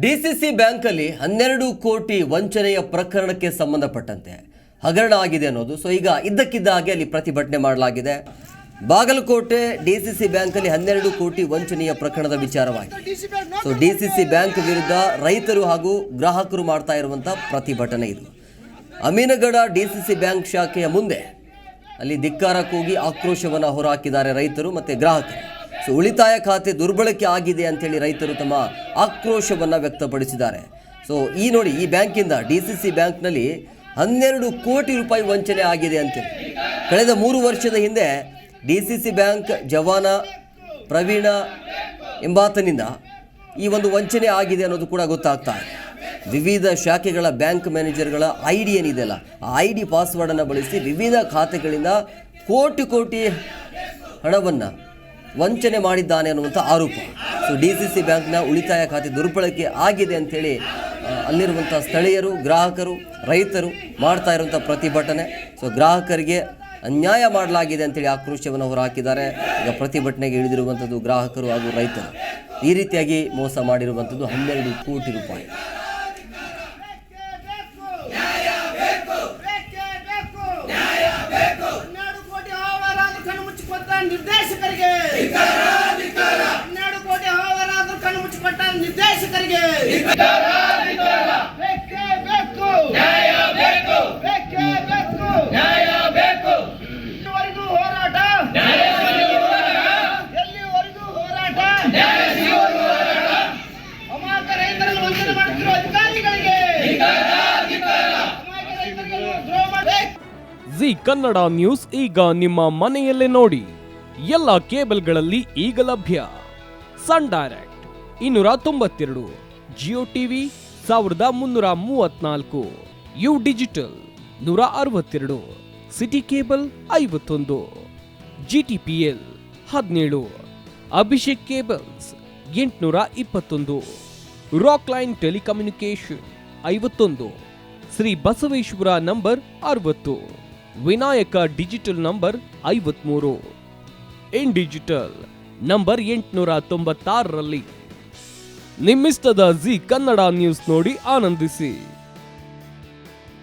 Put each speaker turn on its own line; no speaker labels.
DCC ಬ್ಯಾಂಕಲ್ಲಿ 12 ಕೋಟಿ ವಂಚನೆಯ ಪ್ರಕರಣಕ್ಕೆ ಸಂಬಂಧಪಟ್ಟಂತೆ ಹಗರಣ ಆಗಿದೆ ಅನ್ನೋದು. ಸೊ ಈಗ ಇದ್ದಕ್ಕಿದ್ದ ಹಾಗೆ ಅಲ್ಲಿ ಪ್ರತಿಭಟನೆ ಮಾಡಲಾಗಿದೆ. ಬಾಗಲಕೋಟೆ ಡಿಸಿಸಿ ಬ್ಯಾಂಕಲ್ಲಿ 12 ಕೋಟಿ ವಂಚನೆಯ ಪ್ರಕರಣದ ವಿಚಾರವಾಗಿ ಸೊ ಡಿಸಿಸಿ ಬ್ಯಾಂಕ್ ವಿರುದ್ಧ ರೈತರು ಹಾಗೂ ಗ್ರಾಹಕರು ಮಾಡ್ತಾ ಇರುವಂಥ ಪ್ರತಿಭಟನೆ ಇದು. ಅಮೀನಗಡ ಡಿಸಿಸಿ ಬ್ಯಾಂಕ್ ಶಾಖೆಯ ಮುಂದೆ ಅಲ್ಲಿ ಧಿಕ್ಕಾರ ಕೂಗಿ ಆಕ್ರೋಶವನ್ನು ಹೊರಹಾಕಿದ್ದಾರೆ ರೈತರು ಮತ್ತು ಗ್ರಾಹಕರು. ಸೊ ಉಳಿತಾಯ ಖಾತೆ ದುರ್ಬಳಕೆ ಆಗಿದೆ ಅಂತೇಳಿ ರೈತರು ತಮ್ಮ ಆಕ್ರೋಶವನ್ನು ವ್ಯಕ್ತಪಡಿಸಿದ್ದಾರೆ. ಸೊ ನೋಡಿ, ಈ ಬ್ಯಾಂಕಿಂದ ಡಿಸಿಸಿ ಬ್ಯಾಂಕ್ನಲ್ಲಿ 12 ಕೋಟಿ ರೂಪಾಯಿ ವಂಚನೆ ಆಗಿದೆ ಅಂತೇಳಿ ಕಳೆದ 3 ವರ್ಷದ ಹಿಂದೆ ಡಿಸಿಸಿ ಬ್ಯಾಂಕ್ ಜವಾನ ಪ್ರವೀಣ ಎಂಬಾತನಿಂದ ಈ ಒಂದು ವಂಚನೆ ಆಗಿದೆ ಅನ್ನೋದು ಕೂಡ ಗೊತ್ತಾಗ್ತಾ ಇದೆ. ವಿವಿಧ ಶಾಖೆಗಳ ಬ್ಯಾಂಕ್ ಮ್ಯಾನೇಜರ್ಗಳ ID ಏನಿದೆಯಲ್ಲ, ಆ ID ಪಾಸ್ವರ್ಡನ್ನು ಬಳಸಿ ವಿವಿಧ ಖಾತೆಗಳಿಂದ ಕೋಟಿ ಹಣವನ್ನು ವಂಚನೆ ಮಾಡಿದ್ದಾನೆ ಅನ್ನುವಂಥ ಆರೋಪ. ಸೊ ಡಿಸಿಸಿ ಬ್ಯಾಂಕ್ನ ಉಳಿತಾಯ ಖಾತೆ ದುರ್ಬಳಕೆ ಆಗಿದೆ ಅಂಥೇಳಿ ಅಲ್ಲಿರುವಂಥ ಸ್ಥಳೀಯರು, ಗ್ರಾಹಕರು, ರೈತರು ಮಾಡ್ತಾ ಇರುವಂಥ ಪ್ರತಿಭಟನೆ. ಸೊ ಗ್ರಾಹಕರಿಗೆ ಅನ್ಯಾಯ ಮಾಡಲಾಗಿದೆ ಅಂತೇಳಿ ಆಕ್ರೋಶವನ್ನು ಹೊರಹಾಕಿದ್ದಾರೆ. ಈಗ ಪ್ರತಿಭಟನೆಗೆ ಇಳಿದಿರುವಂಥದ್ದು ಗ್ರಾಹಕರು ಹಾಗೂ ರೈತರು. ಈ ರೀತಿಯಾಗಿ ಮೋಸ ಮಾಡಿರುವಂಥದ್ದು 12 ಕೋಟಿ ರೂಪಾಯಿ.
ನಿರ್ದೇಶಕರಿಗೆ 12 ಕೋಟಿ ಹವಾರಾದರೂ ಕಣ್ಣು ಮುಚ್ಚಿಕೊಟ್ಟ ನಿರ್ದೇಶಕರಿಗೆ ಬೇಕೇ ಬೇಕು, ನ್ಯಾಯ ಬೇಕು, ಬೇಕೇ ಬೇಕು, ನ್ಯಾಯ ಬೇಕು. ಎಲ್ಲಿವರೆಗೂ ಹೋರಾಟ, ಎಲ್ಲಿವರೆಗೂ ಹೋರಾಟ, ಅಮಾಯಕ ರೈತರನ್ನು ವಂಚನೆ ಮಾಡುತ್ತಿರುವ ಅಧಿಕಾರಿಗಳಿಗೆ ಅಮಾಯಕ ರೈತರಿಗೆ ದ್ರೋಹ ಮಾಡಬೇಕು.
ಜಿ ಕನ್ನಡ ನ್ಯೂಸ್ ಈಗ ನಿಮ್ಮ ಮನೆಯಲ್ಲೇ ನೋಡಿ. ಎಲ್ಲ ಕೇಬಲ್ಗಳಲ್ಲಿ ಈಗ ಲಭ್ಯ. Sun Direct 292, Jio TV 1334, U Digital 162, City Cable 51, GTPL 17, Abhishek cables 821, Rockline telecommunication 51, Shri Basaveshwara number 60, Vinayaka digital number 53, in digital number 896ರಲ್ಲಿ. ನಿಮ್ಮಿಸ್ತದ ಜಿ ಕನ್ನಡ ನ್ಯೂಸ್ ನೋಡಿ ಆನಂದಿಸಿ.